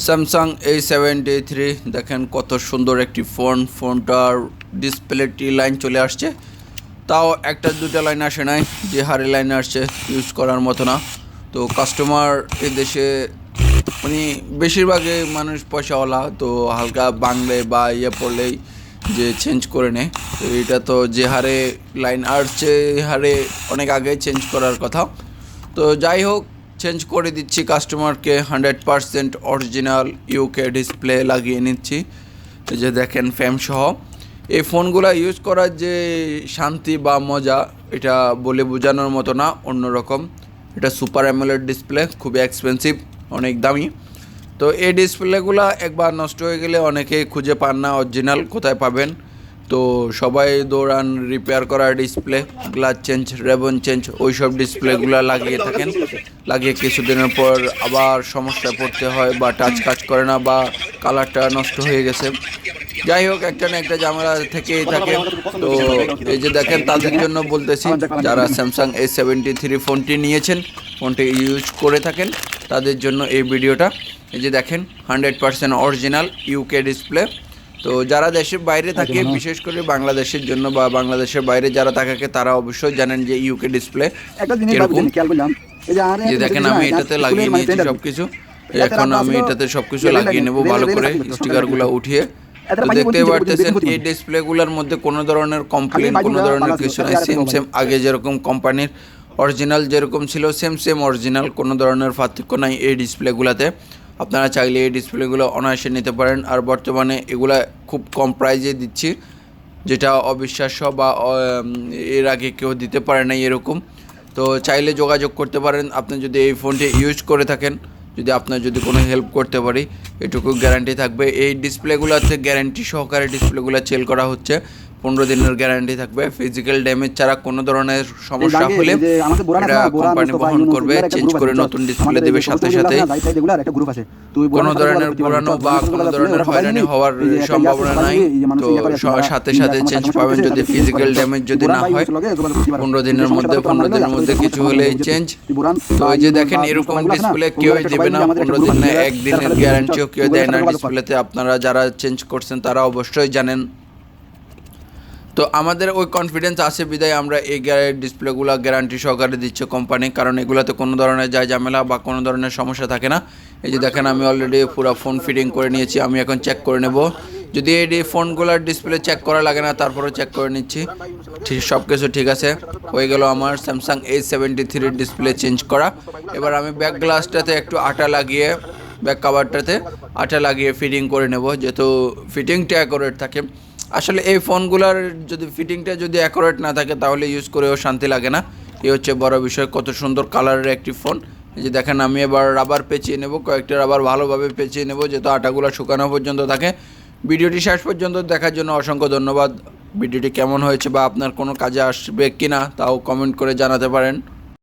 Samsung A73 দেখেন কত সুন্দর একটি ফোনটার ডিসপ্লেটি লাইন চলে আসছে, তাও একটা দুটা লাইন আসে নাই, যে হারে লাইন আসছে ইউজ করার মতো না। তো কাস্টমার এই দেশে মানে বেশিরভাগই মানুষ পয়সাওয়ালা, তো হালকা বাংলে বা ইয়ে পড়লেই যে চেঞ্জ করে নেয়। তো এটা তো যে হারে লাইন আসছে এই হারে অনেক আগে চেঞ্জ করার কথা। তো যাই হোক, চেঞ্জ করে দিচ্ছি কাস্টমারকে 100% অরিজিনাল ইউকে ডিসপ্লে লাগিয়ে নিচ্ছি। এই যে দেখেন ফ্যাম সহ এই ফোনগুলো ইউজ করার যে শান্তি বা মজা, এটা বলে বোঝানোর মতো না, অন্যরকম। এটা সুপার অ্যামোলেড ডিসপ্লে, খুবই এক্সপেন্সিভ, অনেক দামি। তো এই ডিসপ্লেগুলো একবার নষ্ট হয়ে গেলে অনেকেই খুঁজে পান না অরিজিনাল কোথায় পাবেন। তো সবাই দৌড়ান রিপেয়ার করা ডিসপ্লে, গ্লাস চেঞ্জ, রেবন চেঞ্জ, ওই সব ডিসপ্লেগুলো লাগিয়ে থাকেন। লাগিয়ে কিছুদিনের পর আবার সমস্যায় পড়তে হয়, বা টাচ কাজ করে না, বা কালারটা নষ্ট হয়ে গেছে। যাই হোক, একটা না একটা ঝামেলা থেকেই থাকে। তো এই যে দেখেন, তাদের জন্য বলতেছি যারা স্যামসাং A73 ফোনটি নিয়েছেন, ফোনটি ইউজ করে থাকেন, তাদের জন্য এই ভিডিওটা। এই যে দেখেন 100% অরিজিনাল ইউকে ডিসপ্লে। তো যারা দেশের বাইরে থাকে, বিশেষ করে বাংলাদেশের জন্য বা বাংলাদেশের বাইরে যারা থাকে, তারা অবশ্যই জানেন যে ইউকে ডিসপ্লে এরকম। যে দেখেন আমি এটাতে লাগিয়ে নিয়েছি সবকিছু। এখন আমি এটাতে সবকিছু লাগিয়ে নেব ভালো করে, স্টিকারগুলো উঠিয়ে। তো দেখতেই পারতেছেন এই ডিসপ্লেগুলোর মধ্যে কোনো ধরনের কমপ্লেন, কোনো ধরনের কিছু নাই। সেম আগে যেরকম কোম্পানির অরিজিনাল যেরকম ছিল, সেম অরিজিনাল, কোনো ধরনের পার্থক্য নাই এই ডিসপ্লেগুলোতে। আপনারা চাইলে এই ডিসপ্লেগুলো অনায়াসে নিতে পারেন। আর বর্তমানে এগুলা খুব কম প্রাইজে দিচ্ছি, যেটা অবিশ্বাস্য, বা এর আগে কেউ দিতে পারে না এরকম। তো চাইলে যোগাযোগ করতে পারেন আপনি যদি এই ফোনটি ইউজ করে থাকেন। যদি আপনার যদি কোনো হেল্প করতে পারি, এটুকু গ্যারান্টি থাকবে। এই ডিসপ্লেগুলোতে গ্যারান্টি সহকারে ডিসপ্লেগুলো সেল করা হচ্ছে, 15 দিনের গ্যারান্টি থাকবে। ফিজিক্যাল ড্যামেজ ছাড়া কোনো ধরনের সমস্যা হলে এটা কোম্পানি বহন করবে, চেঞ্জ করে নতুন ডিসপ্লে দেবে সাথে সাথে। কোনো ধরনের পুরানো বা কোনো ধরনের হয়রানি হওয়ার সম্ভাবনা নাই। তো সাথে সাথে চেঞ্জ পাবেন যদি ফিজিক্যাল ড্যামেজ যদি না হয়। 15 দিনের মধ্যে কিছু হলেই চেঞ্জ। তো এই যে দেখেন এরকম ডিসপ্লে কেউই দেবে না 15 দিনে, একদিনের গ্যারান্টিও কেউ দেয় না ডিসপ্লেতে। আপনারা যারা চেঞ্জ করছেন তারা অবশ্যই জানেন। তো আমাদের ওই কনফিডেন্স আছে বিদায় আমরা এই ডিসপ্লেগুলো গ্যারান্টি সহকারে দিচ্ছে কোম্পানি, কারণ এগুলোতে কোনো ধরনের ঝামেলা বা কোনো ধরনের সমস্যা থাকে না। এই যে দেখেন আমি অলরেডি পুরো ফোন ফিটিং করে নিয়েছি, আমি এখন চেক করে নেব। যদি এই ফোনগুলোর ডিসপ্লে চেক করা লাগে না, তারপরেও চেক করে নিচ্ছি। ঠিক সব কিছু ঠিক আছে, হয়ে গেল আমার স্যামসাং A73 ডিসপ্লে চেঞ্জ করা। এবার আমি ব্যাক গ্লাসটাতে একটু আটা লাগিয়ে, ব্যাক কাভারটাতে আটা লাগিয়ে ফিটিং করে নেব, যেহেতু ফিটিংটা অ্যাকুরেট থাকে। আসলে এই ফোনগুলোর যদি ফিটিংটা যদি অ্যাকুরেট না থাকে, তাহলে ইউজ করেও শান্তি লাগে না। এই হচ্ছে বড় বিষয়। কত সুন্দর কালারের একটি ফোন। এই যে দেখেন আমি এবার রাবার পেঁচিয়ে নেব, কয়েকটা রাবার ভালোভাবে পেঁচিয়ে নেব, যেহেতু আটাগুলো শুকানো পর্যন্ত থাকে। ভিডিওটি শেষ পর্যন্ত দেখার জন্য অসংখ্য ধন্যবাদ। ভিডিওটি কেমন হয়েছে বা আপনার কোনো কাজে আসবে কিনা তাও কমেন্ট করে জানাতে পারেন।